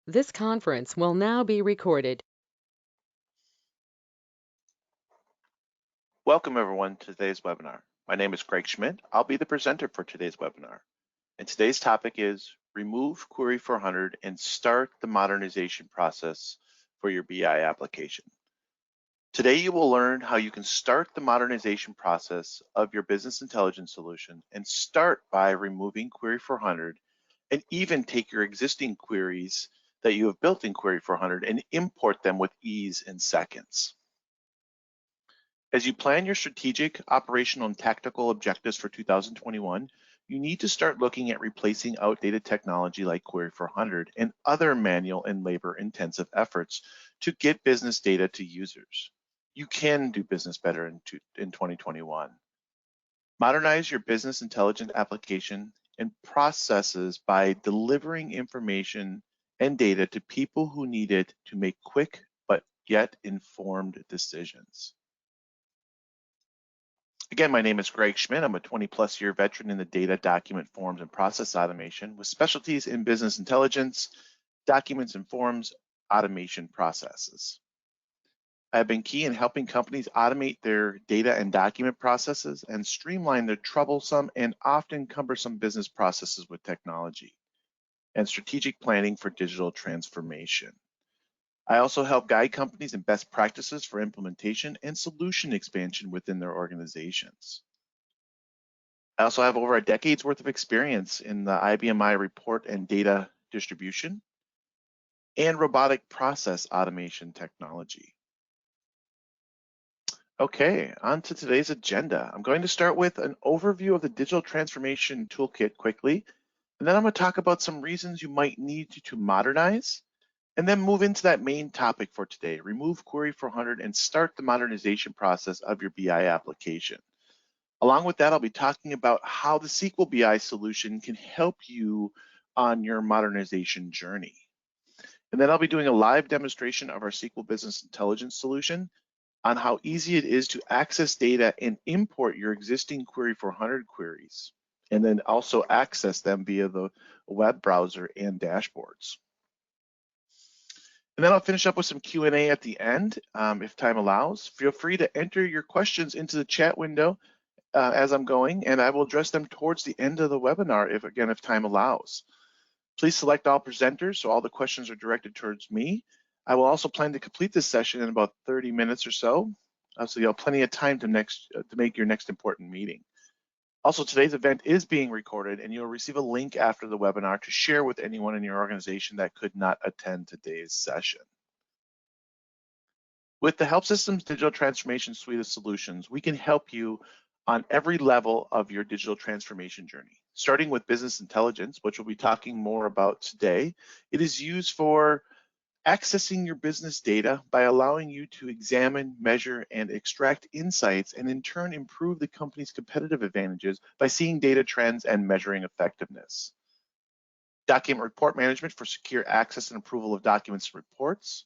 This conference will now be recorded. Welcome everyone to today's webinar. My name is Greg Schmidt. I'll be the presenter for today's webinar. And today's topic is remove Query 400 and start the modernization process for your BI application. Today you will learn how you can start the modernization process of your business intelligence solution and start by removing Query 400 and even take your existing queries that you have built in Query 400 and import them with ease in seconds. As you plan your strategic, operational, and tactical objectives for 2021, you need to start looking at replacing outdated technology like Query 400 and other manual and labor-intensive efforts to get business data to users. You can do business better in 2021. Modernize your business intelligence application and processes by delivering information and data to people who need it to make quick but yet informed decisions. Again, my name is Greg Schmidt. I'm a 20+ year veteran in the data, document, forms, and process automation with specialties in business intelligence, documents and forms, automation processes. I have been key in helping companies automate their data and document processes and streamline their troublesome and often cumbersome business processes with technology and strategic planning for digital transformation. I also help guide companies in best practices for implementation and solution expansion within their organizations. I also have over a decade's worth of experience in the IBMI report and data distribution and robotic process automation technology. Okay, on to today's agenda. I'm going to start with an overview of the digital transformation toolkit quickly, and then I'm going to talk about some reasons you might need to modernize, and then move into that main topic for today, remove Query 400 and start the modernization process of your BI application. Along with that, I'll be talking about how the SQL BI solution can help you on your modernization journey. And then I'll be doing a live demonstration of our SQL Business Intelligence solution on how easy it is to access data and import your existing Query 400 queries, and then also access them via the web browser and dashboards. And then I'll finish up with some Q&A at the end, if time allows. Feel free to enter your questions into the chat window as I'm going, and I will address them towards the end of the webinar, if time allows. Please select all presenters, so all the questions are directed towards me. I will also plan to complete this session in about 30 minutes or so you'll have plenty of time to make your next important meeting. Also, today's event is being recorded, and you'll receive a link after the webinar to share with anyone in your organization that could not attend today's session. With the Help Systems Digital Transformation Suite of solutions, we can help you on every level of your digital transformation journey. Starting with business intelligence, which we'll be talking more about today, it is used for accessing your business data by allowing you to examine, measure, and extract insights, and in turn improve the company's competitive advantages by seeing data trends and measuring effectiveness. Document report management for secure access and approval of documents and reports.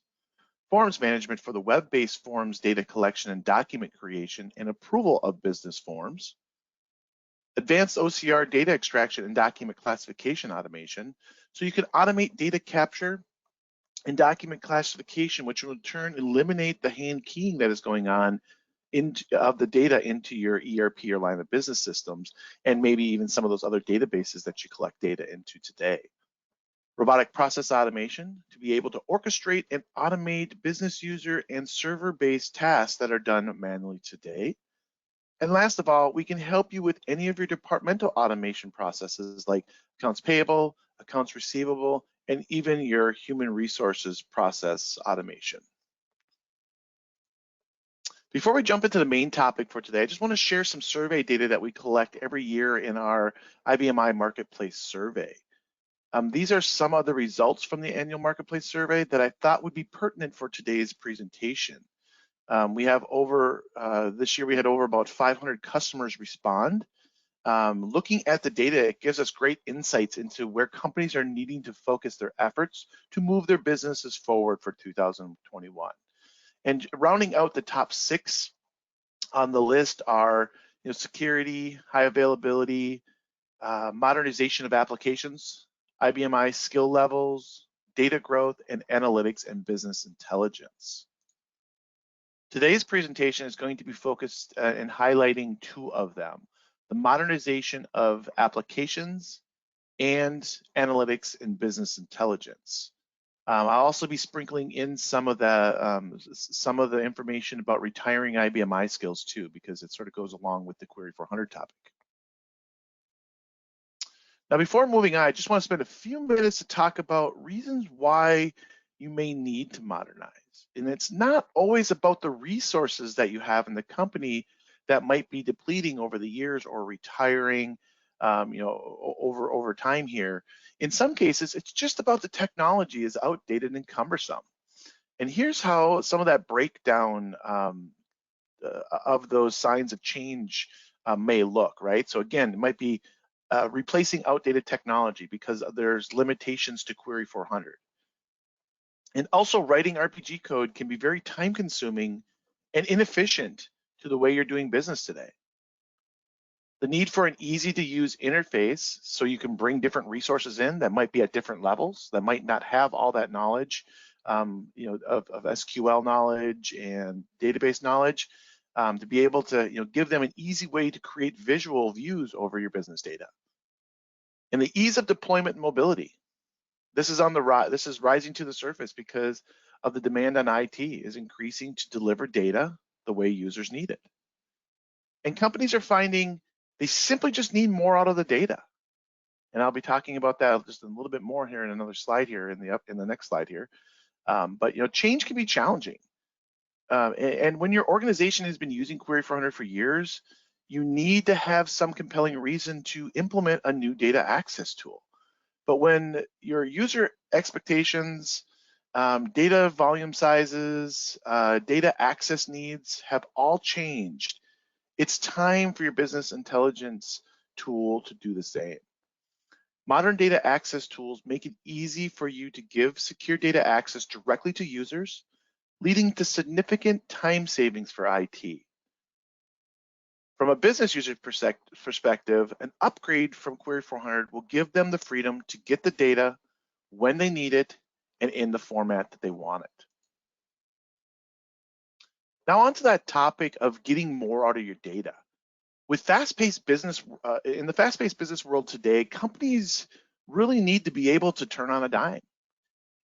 Forms management for the web-based forms data collection and document creation and approval of business forms. Advanced OCR data extraction and document classification automation, so you can automate data capture and document classification, which will in turn eliminate the hand keying that is going on of the data into your ERP or line of business systems, and maybe even some of those other databases that you collect data into today. Robotic process automation, to be able to orchestrate and automate business user and server-based tasks that are done manually today. And last of all, we can help you with any of your departmental automation processes like accounts payable, accounts receivable, and even your human resources process automation. Before we jump into the main topic for today, I just want to share some survey data that we collect every year in our IBMI Marketplace survey. These are some of the results from the annual Marketplace survey that I thought would be pertinent for today's presentation. This year we had over about 500 customers respond. Looking at the data, it gives us great insights into where companies are needing to focus their efforts to move their businesses forward for 2021. And rounding out the top 6 on the list are security, high availability, modernization of applications, IBMI skill levels, data growth, and analytics and business intelligence. Today's presentation is going to be focused in highlighting two of them: the modernization of applications and analytics and business intelligence. I'll also be sprinkling in some of the information about retiring IBMI skills too, because it sort of goes along with the Query 400 topic. Now, before moving on, I just want to spend a few minutes to talk about reasons why you may need to modernize. And it's not always about the resources that you have in the company that might be depleting over the years or retiring, over time here. In some cases, it's just about the technology is outdated and cumbersome. And here's how some of that breakdown of those signs of change may look, right? So again, it might be replacing outdated technology because there's limitations to Query 400. And also writing RPG code can be very time consuming and inefficient to the way you're doing business today. The need for an easy to use interface so you can bring different resources in that might be at different levels, that might not have all that knowledge, of SQL knowledge and database knowledge, to be able to give them an easy way to create visual views over your business data. And the ease of deployment and mobility. This is rising to the surface because of the demand on IT is increasing to deliver data the way users need it. And companies are finding they simply just need more out of the data. And I'll be talking about that just a little bit more here in another slide here in the next slide here. But change can be challenging. And when your organization has been using Query 400 for years, you need to have some compelling reason to implement a new data access tool. But when your user expectations, data volume sizes, data access needs have all changed, it's time for your business intelligence tool to do the same. Modern data access tools make it easy for you to give secure data access directly to users, leading to significant time savings for IT. From a business user perspective, an upgrade from Query 400 will give them the freedom to get the data when they need it and in the format that they want it. Now onto that topic of getting more out of your data. With fast-paced business, in the fast-paced business world today, companies really need to be able to turn on a dime.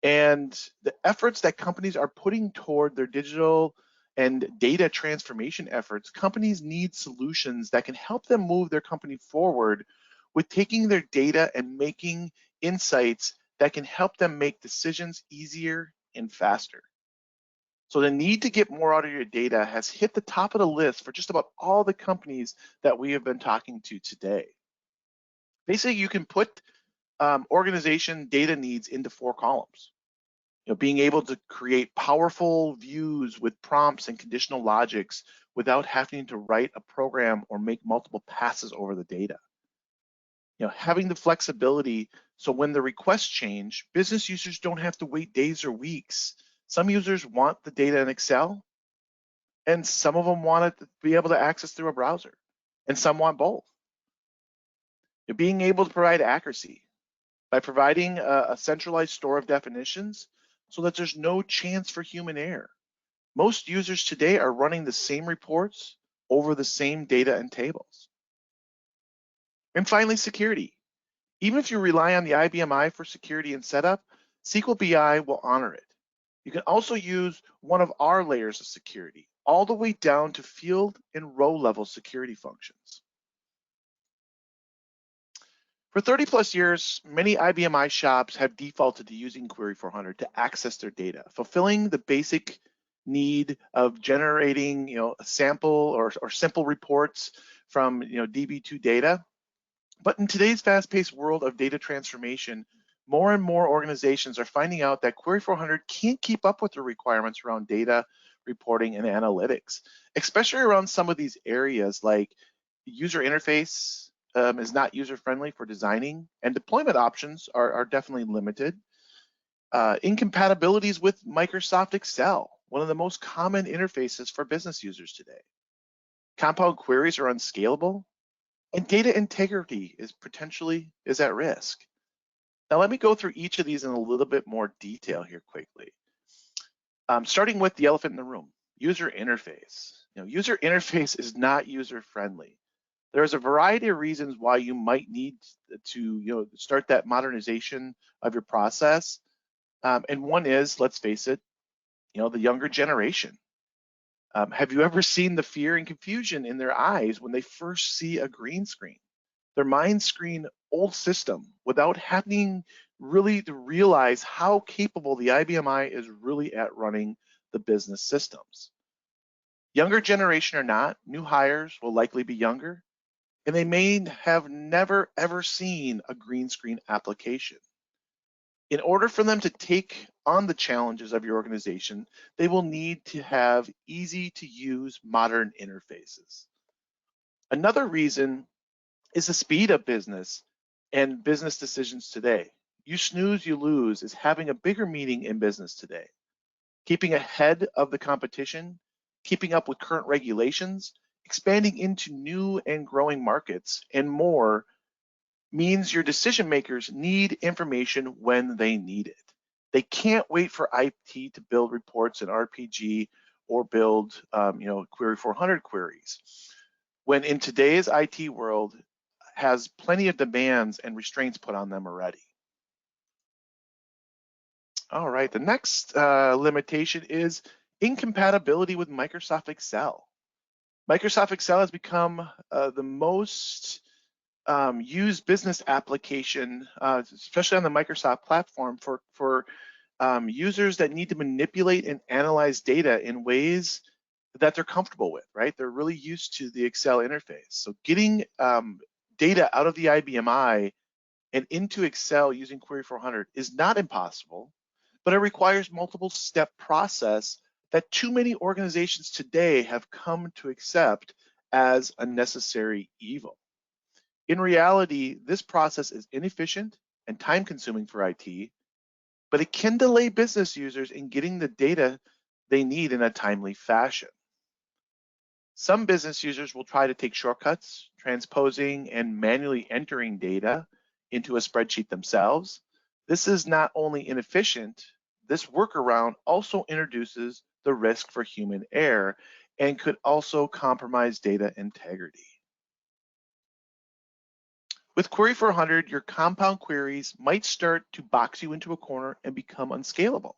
And the efforts that companies are putting toward their digital and data transformation efforts, companies need solutions that can help them move their company forward with taking their data and making insights that can help them make decisions easier and faster. So the need to get more out of your data has hit the top of the list for just about all the companies that we have been talking to today. Basically, you can put organization data needs into 4 columns. Being able to create powerful views with prompts and conditional logics without having to write a program or make multiple passes over the data. Having the flexibility so when the requests change, business users don't have to wait days or weeks. Some users want the data in Excel, and some of them want it to be able to access through a browser, and some want both. Being able to provide accuracy by providing a centralized store of definitions so that there's no chance for human error. Most users today are running the same reports over the same data and tables. And finally, security. Even if you rely on the IBMI for security and setup, SQL BI will honor it. You can also use one of our layers of security, all the way down to field and row level security functions. For 30 plus years, many IBMI shops have defaulted to using Query 400 to access their data, fulfilling the basic need of generating a sample or simple reports from DB2 data. But in today's fast-paced world of data transformation, more and more organizations are finding out that Query 400 can't keep up with the requirements around data reporting and analytics, especially around some of these areas like user interface is not user-friendly for designing, and deployment options are definitely limited. Incompatibilities with Microsoft Excel, one of the most common interfaces for business users today. Compound queries are unscalable, and data integrity is at risk. Now let me go through each of these in a little bit more detail here quickly. Starting with the elephant in the room, user interface. User interface is not user-friendly. There's a variety of reasons why you might need to start that modernization of your process. And one is, let's face it, the younger generation. Have you ever seen the fear and confusion in their eyes when they first see a green screen? Their minds screen old system without having really to realize how capable the IBMI is really at running the business systems. Younger generation or not, new hires will likely be younger, and they may have never ever seen a green screen application. In order for them to take on the challenges of your organization, they will need to have easy to use modern interfaces. Another reason is the speed of business and business decisions today. You snooze, you lose is having a bigger meaning in business today. Keeping ahead of the competition, keeping up with current regulations, expanding into new and growing markets, and more means your decision makers need information when they need it. They can't wait for IT to build reports in RPG or build Query 400 queries. When in today's IT world has plenty of demands and restraints put on them already. All right, the next limitation is incompatibility with Microsoft Excel. Microsoft Excel has become the most used business application, especially on the Microsoft platform for users that need to manipulate and analyze data in ways that they're comfortable with, right? They're really used to the Excel interface. So getting data out of the IBMI and into Excel using Query 400 is not impossible, but it requires multiple step process that too many organizations today have come to accept as a necessary evil. In reality, this process is inefficient and time consuming for IT, but it can delay business users in getting the data they need in a timely fashion. Some business users will try to take shortcuts, transposing and manually entering data into a spreadsheet themselves. This is not only inefficient, this workaround also introduces the risk for human error and could also compromise data integrity. With Query 400, your compound queries might start to box you into a corner and become unscalable.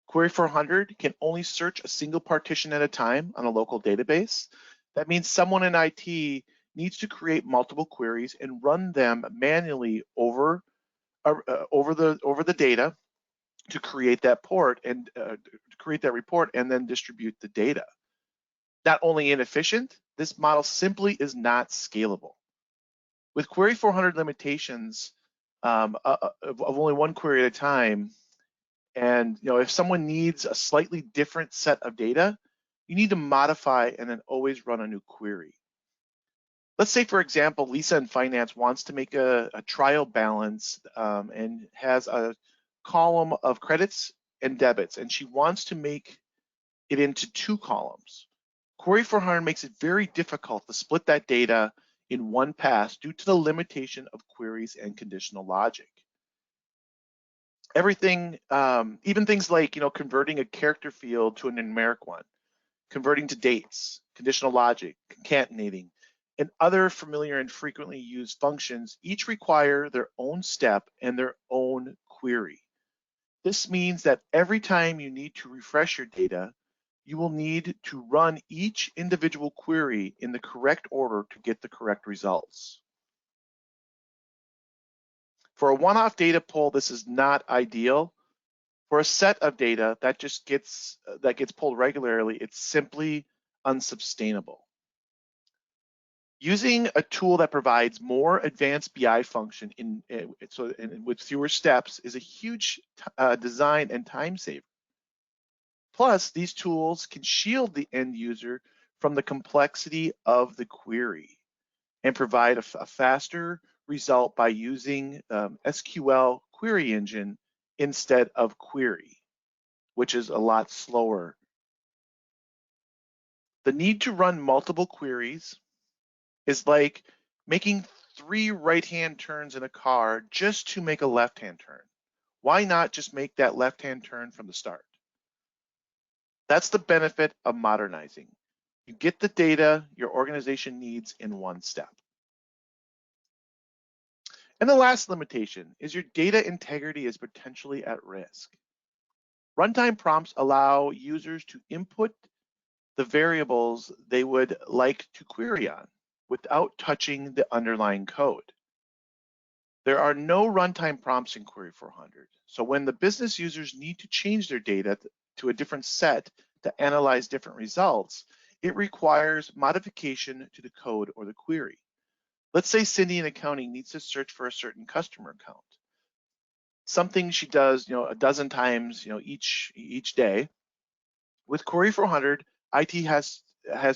Query 400 can only search a single partition at a time on a local database. That means someone in IT needs to create multiple queries and run them manually over the data to create that report and then distribute the data. Not only inefficient, this model simply is not scalable. With Query 400 limitations of only one query at a time, and if someone needs a slightly different set of data, you need to modify and then always run a new query. Let's say, for example, Lisa in finance wants to make a trial balance and has a column of credits and debits, and she wants to make it into two columns. Query 400 makes it very difficult to split that data in one pass due to the limitation of queries and conditional logic. Everything, even things like converting a character field to a numeric one, converting to dates, conditional logic, concatenating, and other familiar and frequently used functions each require their own step and their own query. This means that every time you need to refresh your data, you will need to run each individual query in the correct order to get the correct results. For a one-off data pull, this is not ideal. For a set of data that gets pulled regularly, it's simply unsustainable. Using a tool that provides more advanced BI function with fewer steps is a huge design and time saver. Plus, these tools can shield the end user from the complexity of the query and provide a faster result by using SQL query engine instead of query, which is a lot slower. The need to run multiple queries is like making 3 right-hand turns in a car just to make a left-hand turn. Why not just make that left-hand turn from the start? That's the benefit of modernizing. You get the data your organization needs in one step. And the last limitation is your data integrity is potentially at risk. Runtime prompts allow users to input the variables they would like to query on without touching the underlying code. There are no runtime prompts in Query 400. So when the business users need to change their data to a different set to analyze different results, it requires modification to the code or the query. Let's say Cindy in accounting needs to search for a certain customer account. Something she does, a dozen times, each day. With Query 400, IT has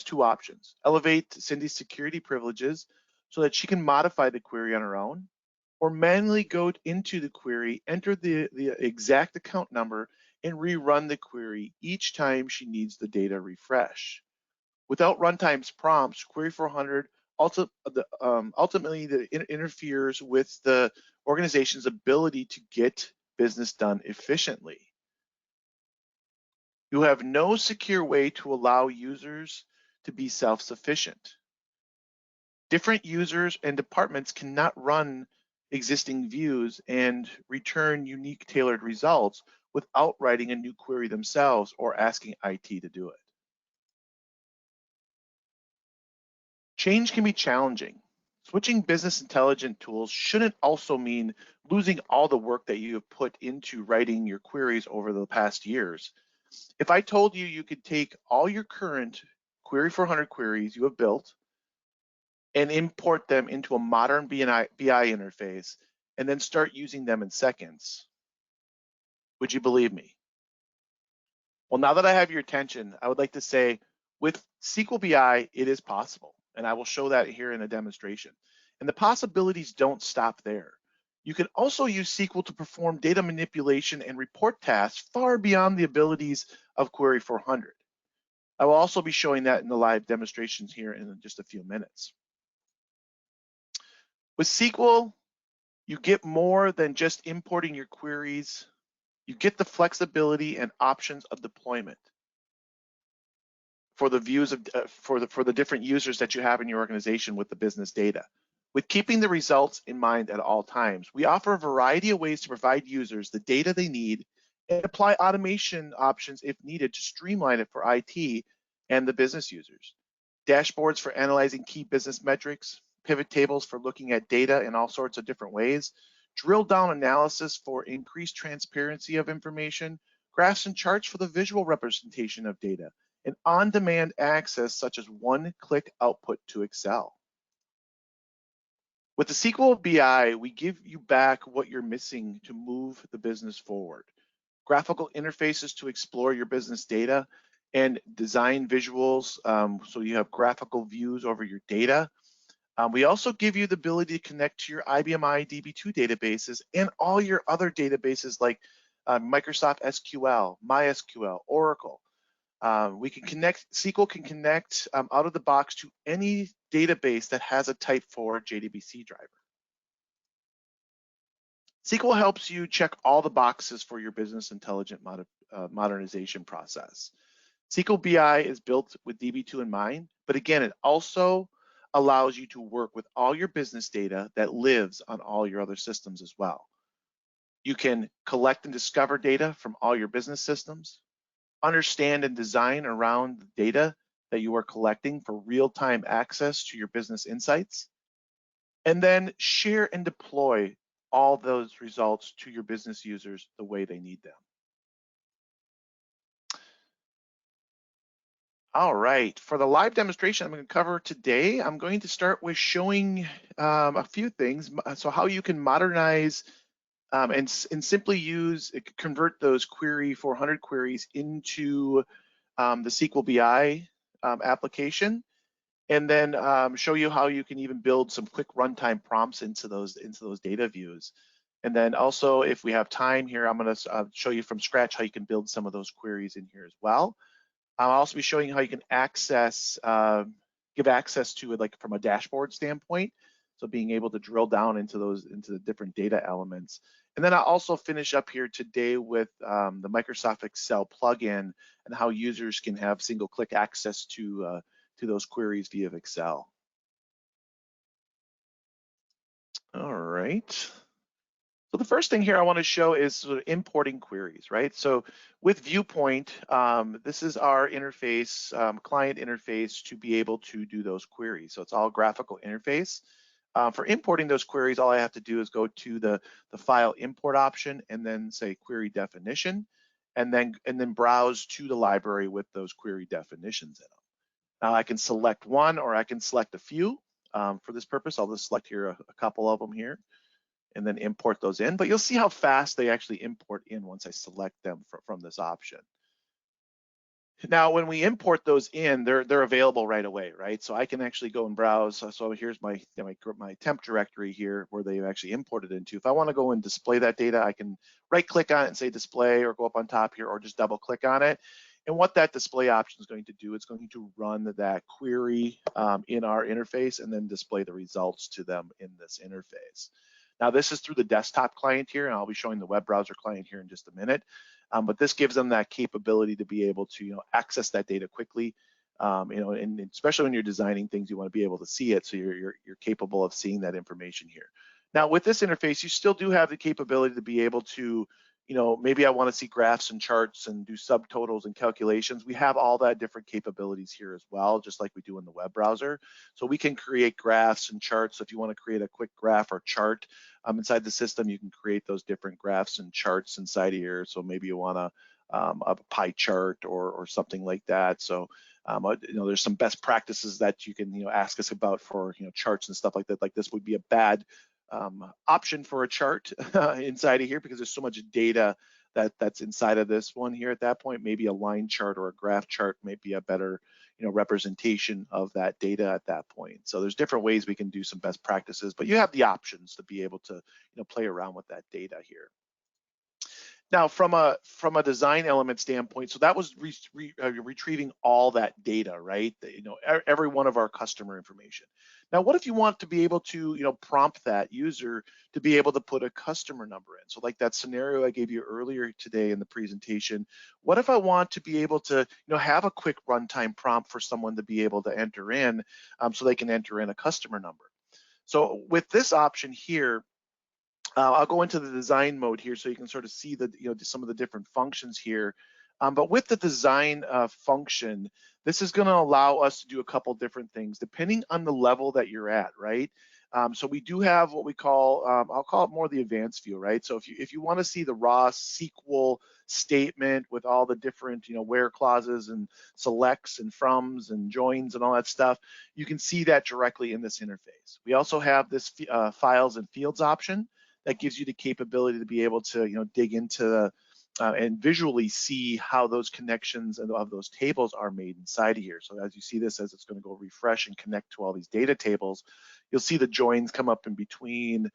2 options. Elevate Cindy's security privileges so that she can modify the query on her own, or manually go into the query, enter the exact account number, and rerun the query each time she needs the data refresh. Without Runtime's prompts, Query 400 ultimately interferes with the organization's ability to get business done efficiently. You have no secure way to allow users to be self-sufficient. Different users and departments cannot run existing views and return unique tailored results without writing a new query themselves or asking IT to do it. Change can be challenging. Switching business intelligence tools shouldn't also mean losing all the work that you have put into writing your queries over the past years. If I told you you could take all your current Query 400 queries you have built and import them into a modern BI interface and then start using them in seconds, would you believe me? Well, now that I have your attention, I would like to say with SQL BI, it is possible. And I will show that here in a demonstration. And the possibilities don't stop there. You can also use SQL to perform data manipulation and report tasks far beyond the abilities of Query 400. I will also be showing that in the live demonstrations here in just a few minutes. With SQL, you get more than just importing your queries. You get the flexibility and options of deployment for the views of for the different users that you have in your organization with the business data. With keeping the results in mind at all times, we offer a variety of ways to provide users the data they need and apply automation options if needed to streamline it for IT and the business users. Dashboards for analyzing key business metrics, pivot tables for looking at data in all sorts of different ways, drill down analysis for increased transparency of information, graphs and charts for the visual representation of data, and on-demand access such as one-click output to Excel. With the SQL BI, we give you back what you're missing to move the business forward. Graphical interfaces to explore your business data and design visuals so you have graphical views over your data. We also give you the ability to connect to your IBM DB2 databases and all your other databases like Microsoft SQL, MySQL, Oracle. SQL can connect out of the box to any database that has a type 4 JDBC driver. SQL helps you check all the boxes for your business intelligent modernization process. SQL BI is built with DB2 in mind, but again, it also allows you to work with all your business data that lives on all your other systems as well. You can collect and discover data from all your business systems, understand and design around the data that you are collecting for real-time access to your business insights, and then share and deploy all those results to your business users the way they need them. All right, for the live demonstration I'm going to cover today, I'm going to start with showing a few things. So how you can modernize and simply convert those Query 400 queries into the SQL BI application, and then show you how you can even build some quick runtime prompts into those data views. And then also, if we have time here, I'm going to show you from scratch how you can build some of those queries in here as well. I'll also be showing how you can give access to it, like from a dashboard standpoint. So being able to drill down into the different data elements. And then I'll also finish up here today with the Microsoft Excel plugin and how users can have single-click access to those queries via Excel. All right. So the first thing here I want to show is sort of importing queries, right? So with Viewpoint, this is our interface, client interface to be able to do those queries. So it's all graphical interface. For importing those queries, all I have to do is go to the file import option and then say query definition, and then browse to the library with those query definitions in them. Now I can select one or I can select a few. For this purpose, I'll just select here a couple of them here and then import those in. But you'll see how fast they actually import in once I select them from this option. Now, when we import those in, they're available right away, right? So I can actually go and browse. So here's my temp directory here where they've actually imported into. If I want to go and display that data, I can right-click on it and say display, or go up on top here, or just double-click on it. And what that display option is going to do, it's going to run that query in our interface and then display the results to them in this interface. Now, this is through the desktop client here, and I'll be showing the web browser client here in just a minute. But this gives them that capability to be able to access that data quickly. And especially when you're designing things, you want to be able to see it, so you're capable of seeing that information here. Now, with this interface, you still do have the capability to be able to, maybe I want to see graphs and charts and do subtotals and calculations. We have all that different capabilities here as well, just like we do in the web browser. So we can create graphs and charts. So if you want to create a quick graph or chart inside the system, you can create those different graphs and charts inside of here. So maybe you want a pie chart or something like that. So there's some best practices that you can ask us about for charts and stuff like that. Like this would be a bad option for a chart inside of here because there's so much data that's inside of this one here. At that point, maybe a line chart or a graph chart may be a better representation of that data at that point. So there's different ways we can do some best practices, but you have the options to be able to play around with that data here. Now, from a design element standpoint, so that was retrieving all that data, right? Every one of our customer information. Now, what if you want to be able to prompt that user to be able to put a customer number in? So like that scenario I gave you earlier today in the presentation, what if I want to be able to have a quick runtime prompt for someone to be able to enter in so they can enter in a customer number? So with this option here, I'll go into the design mode here so you can sort of see some of the different functions here. But with the design function, this is going to allow us to do a couple different things depending on the level that you're at, right? So we do have what we call, I'll call it more the advanced view, right? So if you want to see the raw SQL statement with all the different where clauses and selects and froms and joins and all that stuff, you can see that directly in this interface. We also have this files and fields option that gives you the capability to be able to dig into and visually see how those connections of those tables are made inside of here. So as you see this, as it's going to go refresh and connect to all these data tables, you'll see the joins come up in between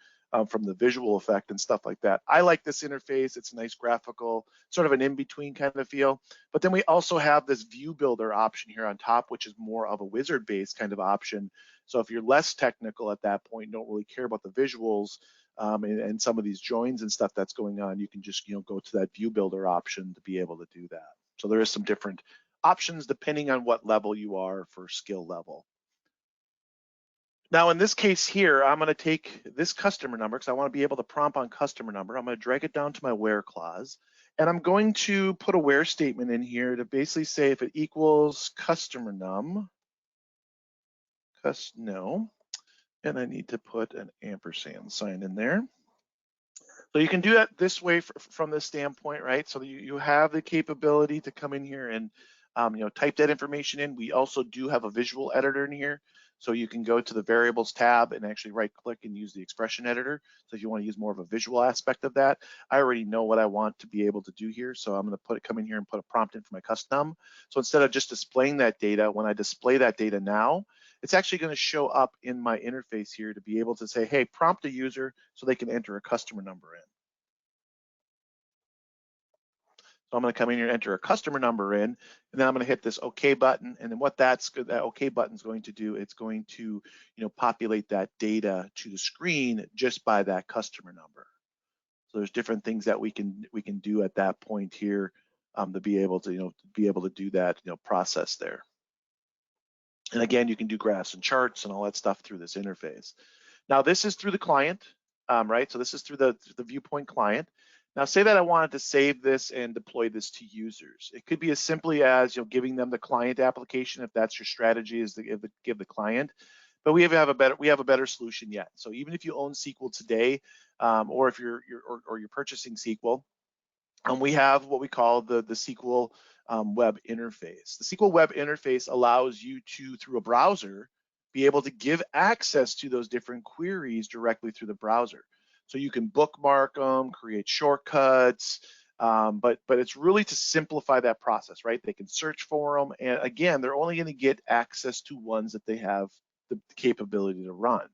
from the visual effect and stuff like that. I like this interface. It's a nice graphical, sort of an in-between kind of feel. But then we also have this view builder option here on top, which is more of a wizard-based kind of option. So if you're less technical at that point, don't really care about the visuals, and some of these joins and stuff that's going on, you can just go to that view builder option to be able to do that. So there is some different options depending on what level you are for skill level. Now in this case here, I'm going to take this customer number because I want to be able to prompt on customer number. I'm going to drag it down to my where clause, and I'm going to put a where statement in here to basically say if it equals customer num, no. And I need to put an ampersand sign in there. So you can do that this way from this standpoint, right? So you have the capability to come in here and type that information in. We also do have a visual editor in here. So you can go to the variables tab and actually right click and use the expression editor. So if you want to use more of a visual aspect of that, I already know what I want to be able to do here. So I'm going to come in here and put a prompt in for my custom. So instead of just displaying that data, when I display that data now, it's actually going to show up in my interface here to be able to say, hey, prompt a user so they can enter a customer number in. So I'm going to come in here and enter a customer number in, and then I'm going to hit this OK button. And then what that OK button is going to do, it's going to populate that data to the screen just by that customer number. So there's different things that we can do at that point here to be able to do that process there. And again, you can do graphs and charts and all that stuff through this interface. Now this is through the client, right? So this is through the Viewpoint client. Now say that I wanted to save this and deploy this to users. It could be as simply as giving them the client application if that's your strategy, is to give the client. But we have a better solution yet. So even if you own SQL today, or if you're purchasing SQL, we have what we call the SQL web interface. The SQL web interface allows you to, through a browser, be able to give access to those different queries directly through the browser. So you can bookmark them, create shortcuts, but it's really to simplify that process, right? They can search for them, and again, they're only going to get access to ones that they have the capability to run.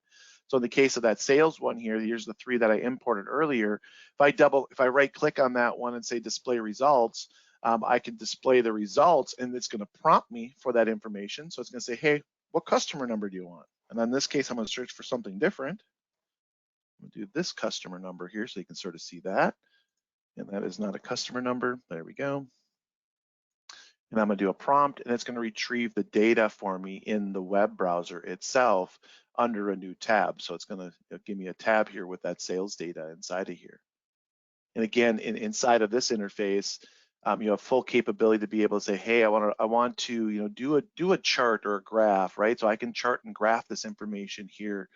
So in the case of that sales one here, here's the 3 that I imported earlier. If I right click on that one and say display results, I can display the results, and it's going to prompt me for that information. So it's going to say, hey, what customer number do you want? And in this case, I'm going to search for something different. I'm going to do this customer number here so you can sort of see that. And that is not a customer number. There we go. And I'm going to do a prompt, and it's going to retrieve the data for me in the web browser itself under a new tab. So it's going to give me a tab here with that sales data inside of here. And again, inside of this interface, you have full capability to be able to say, hey, I want to do a chart or a graph, right? So I can chart and graph this information here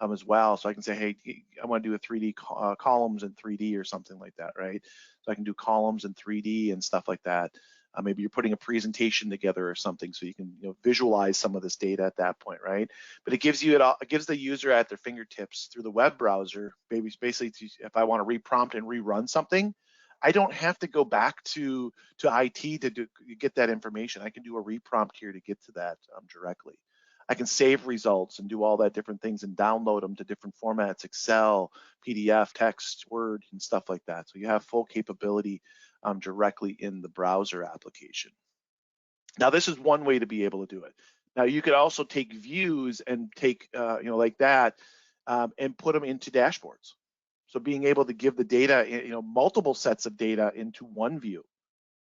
as well. So I can say, hey, I want to do a 3D columns in 3D or something like that, right? So I can do columns in 3D and stuff like that. Maybe you're putting a presentation together or something, so you can visualize some of this data at that point, right? But it gives the user at their fingertips through the web browser. Basically, if I want to reprompt and rerun something, I don't have to go back to IT to get that information. I can do a reprompt here to get to that directly. I can save results and do all that different things and download them to different formats, Excel, PDF, text, Word, and stuff like that. So you have full capability directly in the browser application. Now, this is one way to be able to do it. Now, you could also take views and take, like that, and put them into dashboards. So being able to give the data, multiple sets of data into one view.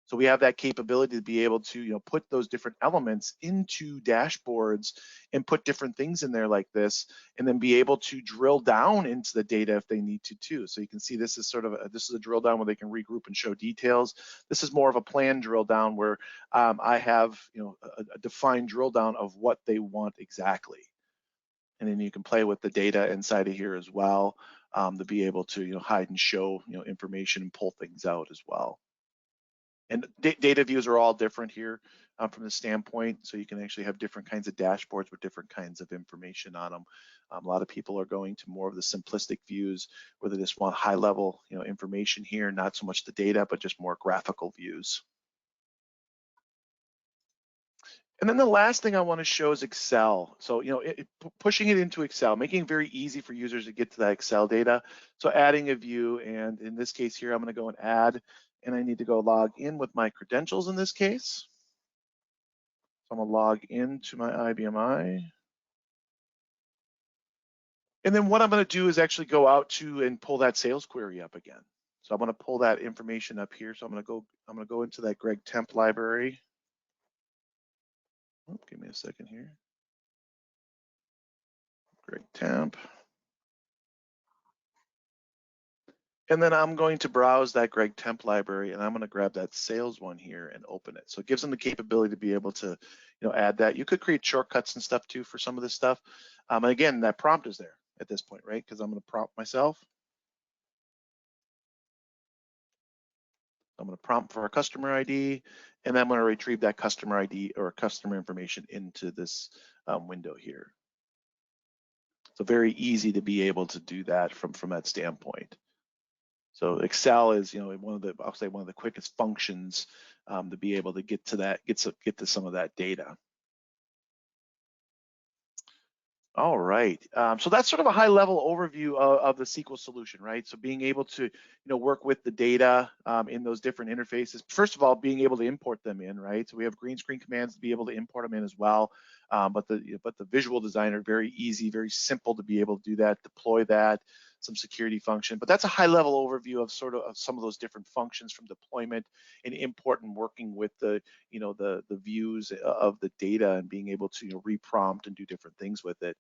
So we have that capability to be able to, put those different elements into dashboards and put different things in there like this, and then be able to drill down into the data if they need to too. So you can see this is this is a drill down where they can regroup and show details. This is more of a planned drill down where I have, a defined drill down of what they want exactly. And then you can play with the data inside of here as well to be able to, hide and show, information and pull things out as well. And data views are all different here from the standpoint, so you can actually have different kinds of dashboards with different kinds of information on them. A lot of people are going to more of the simplistic views where they just want high level information here, not so much the data, but just more graphical views. And then the last thing I want to show is Excel. So, pushing it into Excel, making it very easy for users to get to that Excel data. So adding a view, and in this case here, I'm going to go and add, and I need to go log in with my credentials in this case. So I'm going to log into my IBMI. And then what I'm going to do is actually go out to and pull that sales query up again. So I'm going to pull that information up here. So I'm going to go into that Greg temp library. Oh, give me a second here. Greg temp. And then I'm going to browse that Greg temp library, and I'm going to grab that sales one here and open it. So it gives them the capability to be able to, add that. You could create shortcuts and stuff too for some of this stuff. And again, that prompt is there at this point, right? Because I'm going to prompt myself. I'm going to prompt for a customer ID, and then I'm going to retrieve that customer ID or customer information into this window here. So very easy to be able to do that from that standpoint. So Excel is, one of the quickest functions to be able to get to that, get to some of that data. All right. So that's sort of a high-level overview of the SQL solution, right? So being able to, work with the data in those different interfaces. First of all, being able to import them in, right? So we have green screen commands to be able to import them in as well. But the visual designer, very easy, very simple to be able to do that, deploy that, some security function. But that's a high-level overview of sort of some of those different functions from deployment and import and working with the views of the data and being able to reprompt and do different things with it.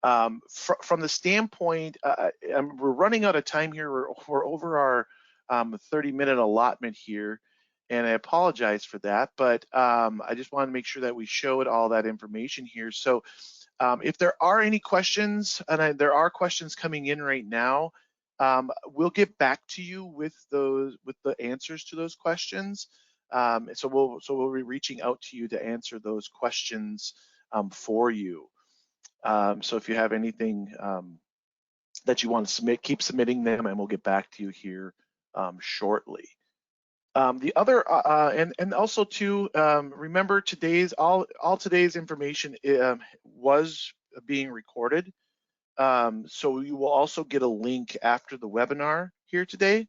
From the standpoint, we're running out of time here. We're over our 30-minute allotment here, and I apologize for that, but I just want to make sure that we showed all that information here. So if there are any questions, and there are questions coming in right now, we'll get back to you with the answers to those questions. So we'll be reaching out to you to answer those questions for you. So if you have anything that you want to submit, keep submitting them, and we'll get back to you here shortly. The other and also too, remember all today's information was being recorded. So you will also get a link after the webinar here today.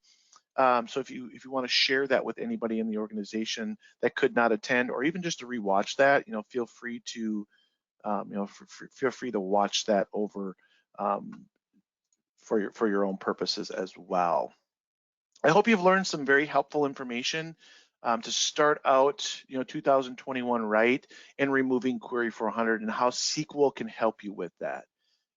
So if you want to share that with anybody in the organization that could not attend, or even just to rewatch that, feel free to feel free to watch that over for your own purposes as well. I hope you've learned some very helpful information to start out 2021 right, and removing Query 400 and how SQL can help you with that.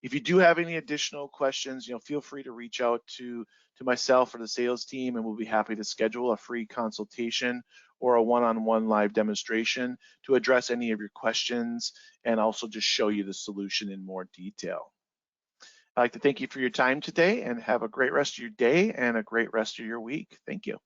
If you do have any additional questions, feel free to reach out to myself or the sales team, and we'll be happy to schedule a free consultation or a one-on-one live demonstration to address any of your questions and also just show you the solution in more detail. I'd like to thank you for your time today, and have a great rest of your day and a great rest of your week. Thank you.